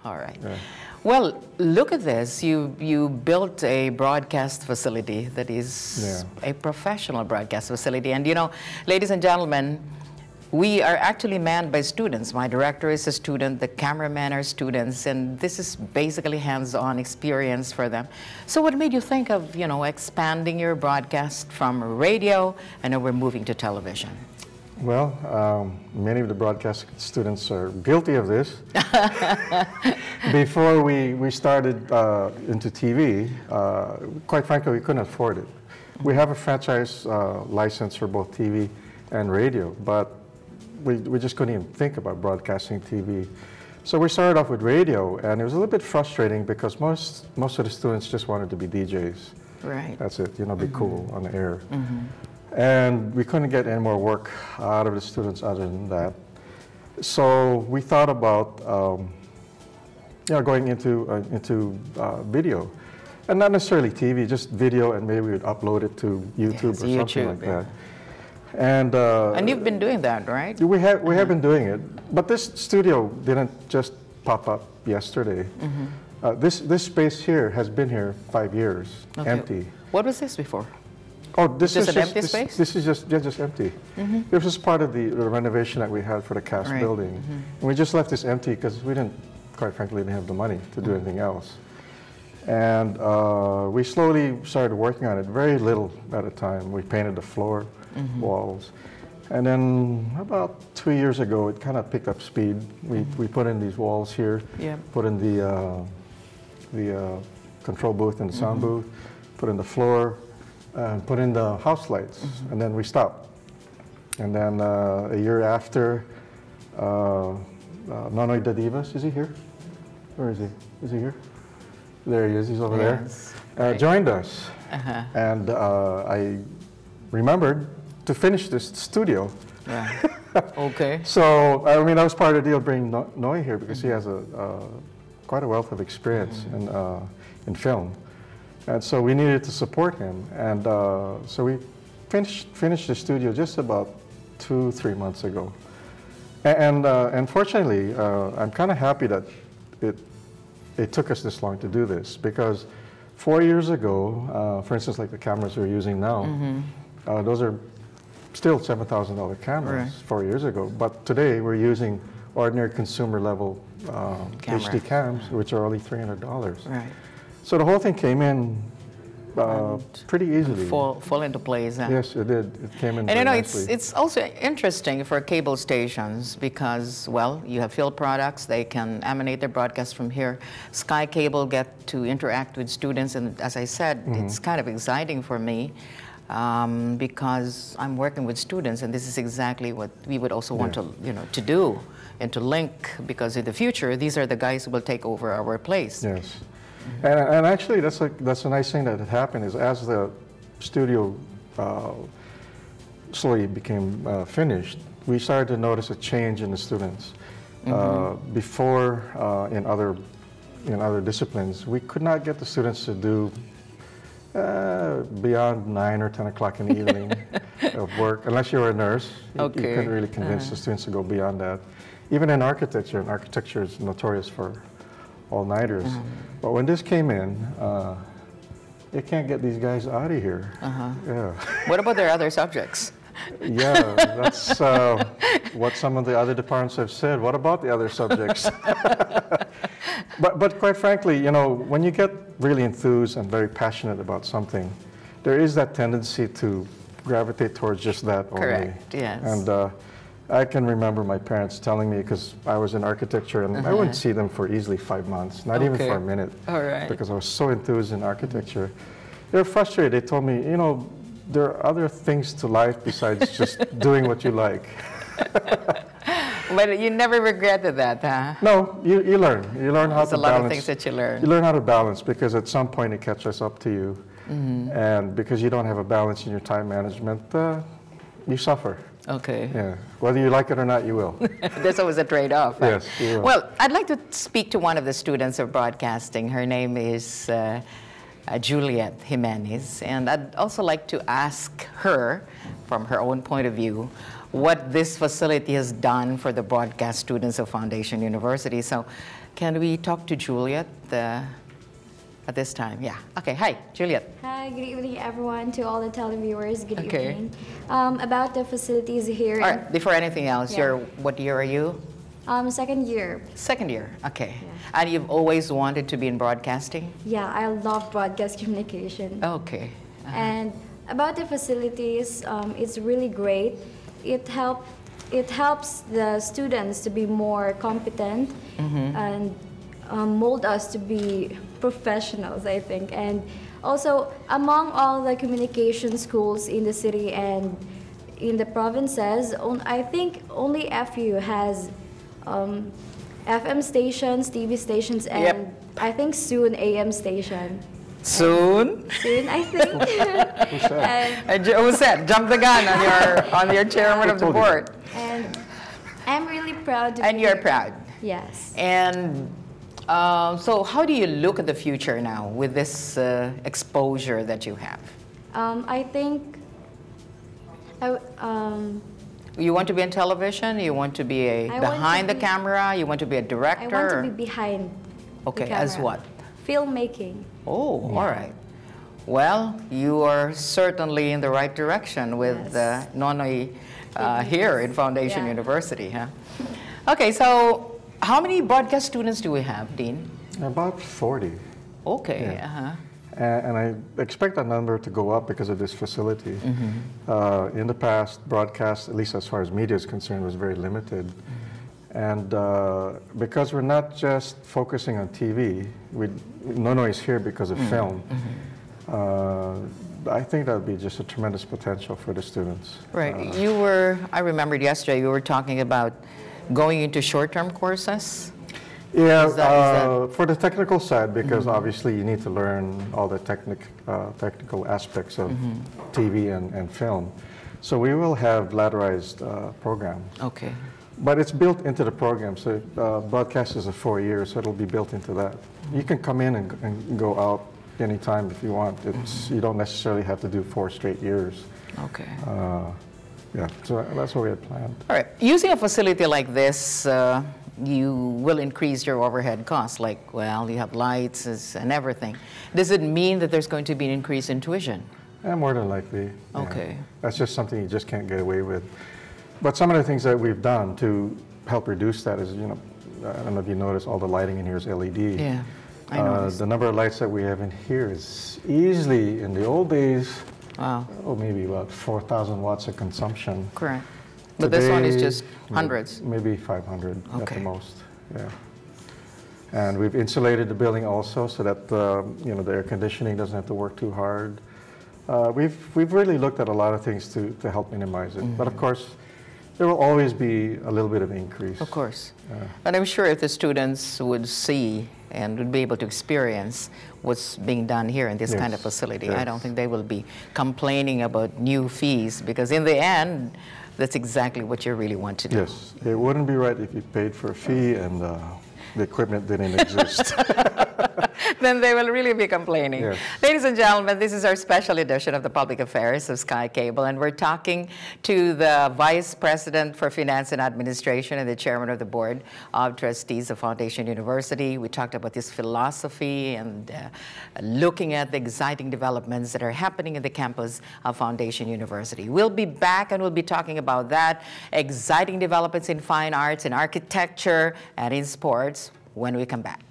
All right. Yeah. Well, look at this. You built a broadcast facility that is a professional broadcast facility. And you know, ladies and gentlemen, we are actually manned by students. My director is a student, the cameramen are students, and this is basically hands-on experience for them. So what made you think of, you know, expanding your broadcast from radio, and now we're moving to television? Well, many of the broadcast students are guilty of this. Before we started into TV, quite frankly, we couldn't afford it. We have a franchise license for both TV and radio, but we just couldn't even think about broadcasting TV. So we started off with radio, and it was a little bit frustrating because most of the students just wanted to be DJs. Right. That's it, you know, be cool on the air. And we couldn't get any more work out of the students other than that. So we thought about you know, going into video. And not necessarily TV, just video, and maybe we would upload it to YouTube or something like that. And you've been doing that, right? We have been doing it. But this studio didn't just pop up yesterday. This space here has been here 5 years, empty. What was this before? Oh, this is an empty space? This is just empty. This was part of the renovation that we had for the cast building. And we just left this empty because we didn't, quite frankly, didn't have the money to do anything else. And we slowly started working on it, very little at a time. We painted the floor, walls. And then about 2 years ago, it kind of picked up speed. We put in these walls here, put in the control booth and the sound booth, put in the floor, put in the house lights, and then we stopped. And then a year after, Nonoy Dadivas, is he here? Where is he? Is he here? There he is, he's over there. Joined us. And I remembered to finish this studio. Okay. So, I mean, that was part of the deal bringing Noy here because he has quite a wealth of experience in film. And so we needed to support him. And so we finished the studio just about 2-3 months ago. And fortunately, I'm kind of happy that it took us this long to do this because 4 years ago, for instance, like the cameras we're using now, those are still $7,000 cameras 4 years ago. But today we're using ordinary consumer level HD cams, which are only $300. Right. So the whole thing came in pretty easily. Fall into place. Yes, it did. It came in. And you know, nicely. it's also interesting for cable stations because, well, you have field products. They can emanate their broadcasts from here. Sky Cable get to interact with students, and as I said, it's kind of exciting for me because I'm working with students, and this is exactly what we would also want to, you know, to do and to link, because in the future, these are the guys who will take over our place. Yes. And actually, that's a nice thing that had happened is as the studio slowly became finished, we started to notice a change in the students. Before, in other disciplines, we could not get the students to do beyond 9 or 10 o'clock in the evening of work, unless you were a nurse. You couldn't really convince the students to go beyond that. Even in architecture, and architecture is notorious for all-nighters. But when this came in, you can't get these guys out of here. Yeah. What about their other subjects? Yeah, that's what some of the other departments have said. What about the other subjects? But quite frankly, you know, when you get really enthused and very passionate about something, there is that tendency to gravitate towards just that only. Correct, yes. And I can remember my parents telling me, because I was in architecture, and I wouldn't see them for easily 5 months, not even for a minute, because I was so enthused in architecture. They were frustrated. They told me, you know, there are other things to life besides just doing what you like. But you never regretted that, huh? No, you learn. You learn how to balance. There's a lot of things that you learn. You learn how to balance, because at some point it catches up to you. And because you don't have a balance in your time management, you suffer. Okay. Yeah. Whether you like it or not, you will. There's always a trade-off. Yes, you will. Well, I'd like to speak to one of the students of broadcasting. Her name is Juliet Jimenez, and I'd also like to ask her, from her own point of view, what this facility has done for the broadcast students of Foundation University. So, Can we talk to Juliet at this time? Yeah. Okay. Hi, Juliet. Hi, good evening, everyone, to all the televiewers. Good evening. About the facilities here. All right. Before anything else, Yeah. what year are you? Second year. Second year. Okay. Yeah. And you've always wanted to be in broadcasting? Yeah, I love broadcast communication. Okay. And about the facilities, it's really great. It helps the students to be more competent and mold us to be professionals, I think. And also, among all the communication schools in the city and in the provinces, I think only FU has FM stations, TV stations, and Yep. I think soon AM station. Soon? Soon, I think. Who said? Who said? Jump the gun on your chairman of the Who told you? board. And I'm really proud to be And you're here. proud. Yes. And so how do you look at the future now with this exposure that you have? I think You want to be on television? You want to be behind the camera? You want to be a I director? want to be behind Okay, the as camera. what? Filmmaking. Oh, all right. Well, you are certainly in the right direction with Yes. Nonoy here in Foundation Yeah. University, huh? Okay, so how many broadcast students do we have, Dean? About 40. Okay, Yeah. And I expect that number to go up because of this facility. In the past, broadcast, at least as far as media is concerned, was very limited. And because we're not just focusing on TV, Nono is here because of film. I think that would be just a tremendous potential for the students. Right. I remembered yesterday, you were talking about going into short-term courses. Yeah, Is that- for the technical side, because obviously you need to learn all the technical aspects of TV and film. So we will have ladderized programs. Okay. But it's built into the program. So broadcast is a 4 years, so it'll be built into that. You can come in and go out anytime if you want. You don't necessarily have to do 4 straight years. Okay. Yeah, so that's what we had planned. All right. Using a facility like this, you will increase your overhead costs, like, well, you have lights and everything. Does it mean that there's going to be an increase in tuition? More than likely. Yeah. Okay. That's just something you just can't get away with. But some of the things that we've done to help reduce that is, I don't know if you notice, all the lighting in here is LED. Yeah, I noticed. The number of lights that we have in here is easily, in the old days, Wow. maybe about 4,000 watts of consumption. Correct. But this one is Today, just hundreds. Maybe 500 at Okay. the most, yeah. And we've insulated the building also so that, the air conditioning doesn't have to work too hard. We've really looked at a lot of things to help minimize it. But of course, there will always be a little bit of increase. Of course. And I'm sure if the students would see and would be able to experience what's being done here in this kind of Yes, facility, I yes. don't think they will be complaining about new fees, because in the end, that's exactly what you really want to do. Yes, it wouldn't be right if you paid for a fee and the equipment didn't exist. Then they will really be complaining. Yes. Ladies and gentlemen, this is our special edition of the Public Affairs of Sky Cable, and we're talking to the Vice President for Finance and Administration and the Chairman of the Board of Trustees of Foundation University. We talked about this philosophy and looking at the exciting developments that are happening in the campus of Foundation University. We'll be back and we'll be talking about that, exciting developments in fine arts, in architecture, and in sports when we come back.